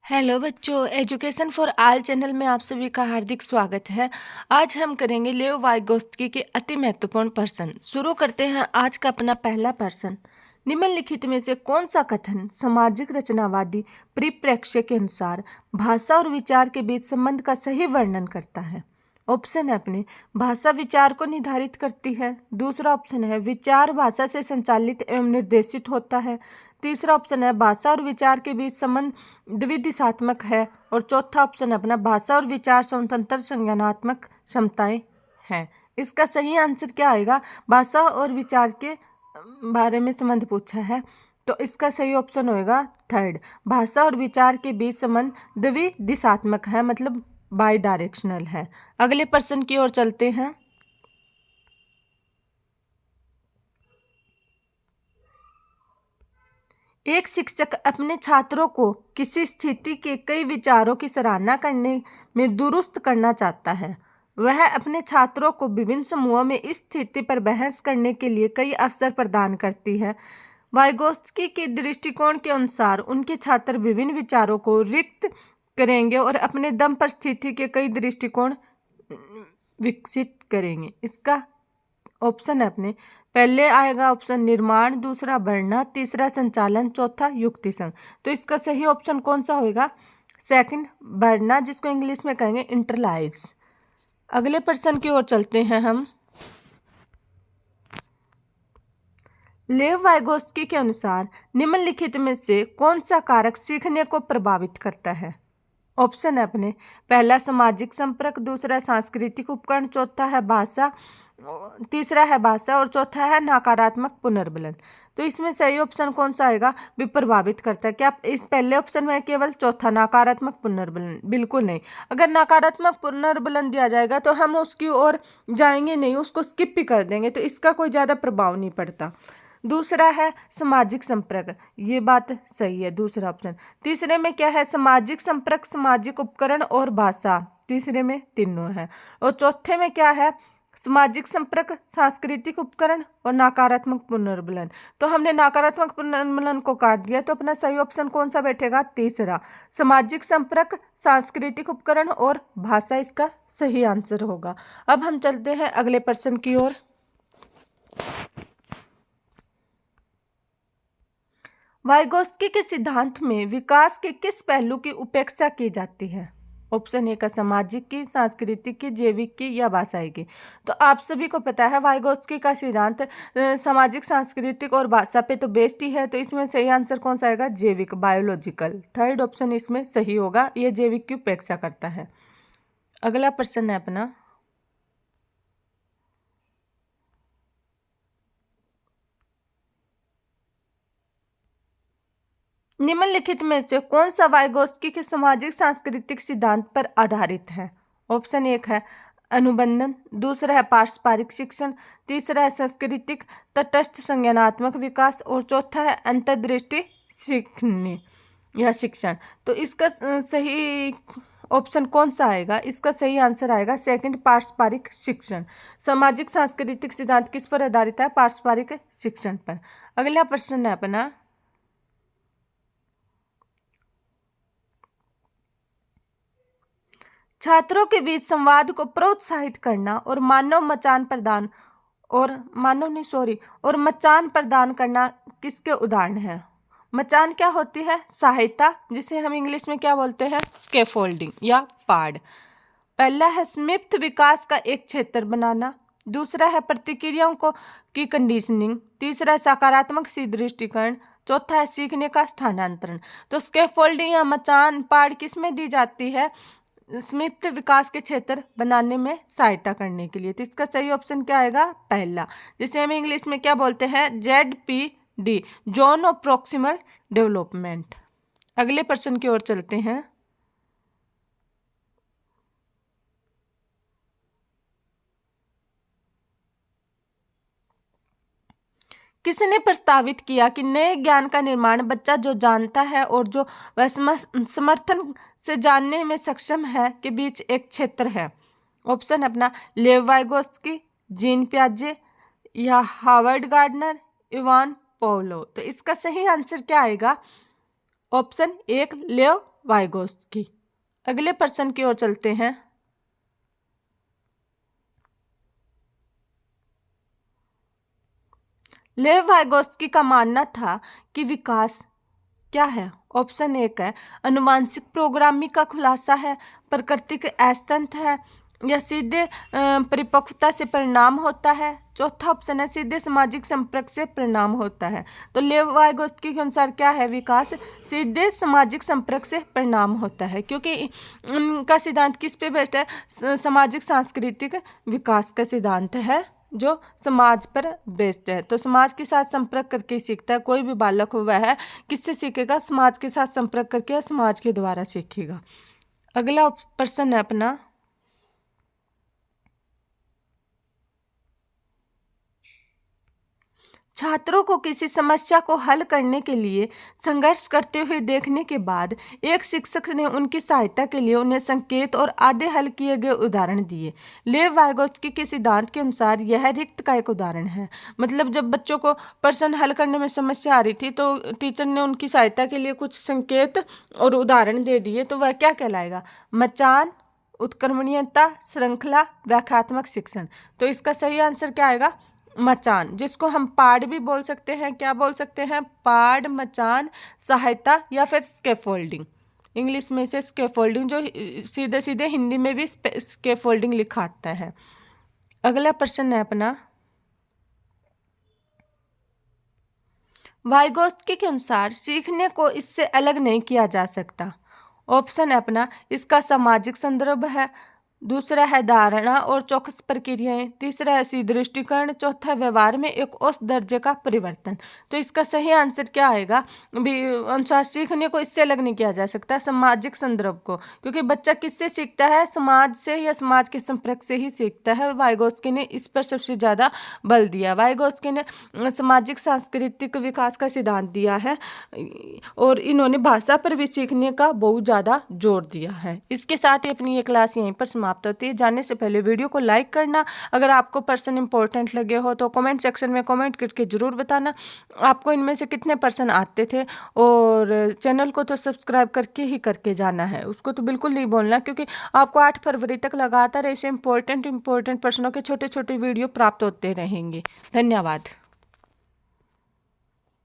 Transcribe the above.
Hello बच्चों, education for all channel में आप सभी का हार्दिक स्वागत है। आज हम करेंगे लेव वाइगोत्स्की के अति महत्वपूर्ण प्रश्न। शुरू करते हैं आज का अपना पहला प्रश्न। निम्नलिखित में से कौन सा कथन सामाजिक रचनावादी परिप्रेक्ष्य के अनुसार भाषा और विचार के बीच संबंध का सही वर्णन करता है? ऑप्शन है अपने भाषा विचार को निर्धारित करती है। दूसरा ऑप्शन है विचार भाषा से संचालित एवं निर्देशित होता है। तीसरा ऑप्शन है भाषा और विचार के बीच संबंध द्विदिशात्मक है। और चौथा ऑप्शन है अपना भाषा और विचार स्वतंत्र संज्ञानात्मक क्षमताएं हैं। इसका सही आंसर क्या आएगा? भाषा और विचार के बारे में संबंध पूछा है, तो इसका सही ऑप्शन होएगा थर्ड, भाषा और विचार के बीच संबंध द्विदिशात्मक है, मतलब बाई डायरेक्शनल है। अगले प्रश्न की ओर चलते हैं। एक शिक्षक अपने छात्रों को किसी स्थिति के कई विचारों की सराहना करने में दुरुस्त करना चाहता है। वह अपने छात्रों को विभिन्न समूहों में इस स्थिति पर बहस करने के लिए कई अवसर प्रदान करती है। वाइगोत्स्की के दृष्टिकोण के अनुसार उनके छात्र विभिन्न विचारों को रिक्त करेंगे और अपने दम पर स्थिति के कई दृष्टिकोण विकसित करेंगे। इसका ऑप्शन है अपने पहले आएगा ऑप्शन निर्माण, दूसरा भरना, तीसरा संचालन, चौथा युक्ति संघ। तो इसका सही ऑप्शन कौन सा होगा? सेकंड, भरना, जिसको इंग्लिश में कहेंगे इंटरलाइज। अगले प्रश्न की ओर चलते हैं हम। लेव वाइगोत्स्की के अनुसार निम्नलिखित में से कौन सा कारक सीखने को प्रभावित करता है? ऑप्शन है अपने पहला सामाजिक संपर्क, दूसरा सांस्कृतिक उपकरण, चौथा है भाषा, तीसरा है भाषा और चौथा है नकारात्मक पुनर्बलन। तो इसमें सही ऑप्शन कौन सा आएगा? भी प्रभावित करता है। क्या इस पहले ऑप्शन में केवल चौथा नकारात्मक पुनर्बलन? बिल्कुल नहीं। अगर नकारात्मक पुनर्बलन दिया जाएगा तो हम उसकी ओर जाएंगे नहीं, उसको स्किप भी कर देंगे, तो इसका कोई ज़्यादा प्रभाव नहीं पड़ता। दूसरा है सामाजिक संपर्क, ये बात सही है, दूसरा ऑप्शन। तीसरे में क्या है? सामाजिक संपर्क, सामाजिक उपकरण और भाषा, तीसरे में तीनों है। और चौथे में क्या है? सामाजिक संपर्क, सांस्कृतिक उपकरण और नकारात्मक पुनर्बलन। तो हमने नकारात्मक पुनर्बलन को काट दिया, तो अपना सही ऑप्शन कौन सा बैठेगा? तीसरा, सामाजिक संपर्क, सांस्कृतिक उपकरण और भाषा इसका सही आंसर होगा। अब हम चलते हैं अगले प्रश्न की ओर। वाइगोत्स्की के सिद्धांत में विकास के किस पहलू की उपेक्षा की जाती है? ऑप्शन ए का सामाजिक की, सांस्कृतिक की, जैविक की या भाषाई की। तो आप सभी को पता है वाइगोत्स्की का सिद्धांत सामाजिक, सांस्कृतिक और भाषा पे तो बेस्ड ही है, तो इसमें सही आंसर कौन सा आएगा? जैविक, बायोलॉजिकल। थर्ड ऑप्शन इसमें सही होगा, यह जैविक की उपेक्षा करता है। अगला प्रश्न है अपना, निम्नलिखित में से कौन सा वाइगोत्स्की के सामाजिक सांस्कृतिक सिद्धांत पर आधारित है? ऑप्शन एक है अनुबंधन, दूसरा है पारस्परिक शिक्षण, तीसरा है सांस्कृतिक तटस्थ संज्ञानात्मक विकास और चौथा है अंतर्दृष्टि सीखने या शिक्षण। तो इसका सही ऑप्शन कौन सा आएगा? इसका सही आंसर आएगा सेकंड, पारस्परिक शिक्षण। सामाजिक सांस्कृतिक सिद्धांत किस पर आधारित है? पारस्परिक शिक्षण पर। अगला प्रश्न है अपना, छात्रों के बीच संवाद को प्रोत्साहित करना और मचान प्रदान करना किसके उदाहरण हैं? मचान क्या होती है? सहायता, जिसे हम इंग्लिश में क्या बोलते हैं? स्कैफोल्डिंग या पाड़। पहला है स्मित विकास का एक क्षेत्र बनाना, दूसरा है प्रतिक्रियाओं को की कंडीशनिंग, तीसरा है सकारात्मक दृष्टिकरण, चौथा है सीखने का स्थानांतरण। तो स्कैफोल्डिंग या मचान पाड़ किस में दी जाती है? स्मित विकास के क्षेत्र बनाने में सहायता करने के लिए। तो इसका सही ऑप्शन क्या आएगा? पहला, जिसे हम इंग्लिश में क्या बोलते हैं? ZPD, zone of proximal development. अगले प्रश्न की ओर चलते हैं। किसने प्रस्तावित किया कि नए ज्ञान का निर्माण बच्चा जो जानता है और जो वह समर्थन से जानने में सक्षम है के बीच एक क्षेत्र है? ऑप्शन अपना लेव वाइगोत्स्की, जीन पियाजे या हावर्ड गार्डनर, इवान पोलो। तो इसका सही आंसर क्या आएगा? ऑप्शन एक, लेव वाइगोत्स्की। अगले प्रश्न की ओर चलते हैं। लेव वाइगोत्स्की का मानना था कि विकास क्या है। ऑप्शन एक है अनुवांशिक प्रोग्रामिंग का खुलासा है, प्रकृति के असतंत्र है, या सीधे परिपक्वता से परिणाम होता है। चौथा ऑप्शन है सीधे सामाजिक संपर्क से परिणाम होता है। तो लेव वाइगोत्स्की के अनुसार क्या है, विकास सीधे सामाजिक संपर्क से परिणाम होता है, क्योंकि उनका सिद्धांत किस पे बेस्ड है, सामाजिक सांस्कृतिक विकास का सिद्धांत है जो समाज पर बेस्ड है। तो समाज के साथ संपर्क करके ही सीखता है। कोई भी बालक हो वह है किससे सीखेगा, समाज के साथ संपर्क करके या समाज के द्वारा सीखेगा। अगला प्रश्न है अपना, छात्रों को किसी समस्या को हल करने के लिए संघर्ष करते हुए देखने के बाद एक शिक्षक ने उनकी सहायता के लिए उन्हें संकेत और आधे हल किए गए उदाहरण दिए। लेव वाइगोत्स्की के सिद्धांत के अनुसार यह रिक्त का एक उदाहरण है। मतलब जब बच्चों को प्रश्न हल करने में समस्या आ रही थी तो टीचर ने उनकी सहायता के लिए कुछ संकेत और उदाहरण दे दिए, तो वह क्या कहलाएगा, मचान, उत्क्रमणीयता, श्रृंखला, व्याख्यात्मक शिक्षण। तो इसका सही आंसर क्या आएगा, मचान, जिसको हम पाड़ भी बोल सकते हैं। क्या बोल सकते हैं, पाड़, मचान, सहायता या फिर स्कैफोल्डिंग। इंग्लिश में से स्कैफोल्डिंग, जो सीधे सीधे हिंदी में भी स्कैफोल्डिंग लिखा आता है। अगला प्रश्न है अपना, वाइगोत्स्की के अनुसार सीखने को इससे अलग नहीं किया जा सकता। ऑप्शन है अपना, इसका सामाजिक संदर्भ है, दूसरा है धारणा और चौकस प्रक्रियाएं, तीसरा है सुदृष्टिकरण, चौथा व्यवहार में एक औसत दर्जे का परिवर्तन। तो इसका सही आंसर क्या आएगा, अनुसार सीखने को इससे अलग नहीं किया जा सकता, सामाजिक संदर्भ को, क्योंकि बच्चा किससे सीखता है, समाज से या समाज के संपर्क से ही सीखता है। वाइगोत्स्की ने इस पर सबसे ज्यादा बल दिया। वाइगोत्स्की ने सामाजिक सांस्कृतिक विकास का सिद्धांत दिया है और इन्होंने भाषा पर भी सीखने का बहुत ज़्यादा जोर दिया है। इसके साथ ही अपनी ये क्लास यहीं पर समाप्त होती है। जाने से पहले वीडियो को लाइक करना, अगर आपको प्रश्न इंपॉर्टेंट लगे हो तो कमेंट सेक्शन में कमेंट करके ज़रूर बताना आपको इनमें से कितने प्रश्न आते थे, और चैनल को तो सब्सक्राइब करके ही करके जाना है, उसको तो बिल्कुल नहीं बोलना, क्योंकि आपको 8 फरवरी तक लगातार ऐसे इंपॉर्टेंट प्रश्नों के छोटे छोटे वीडियो प्राप्त होते रहेंगे। धन्यवाद।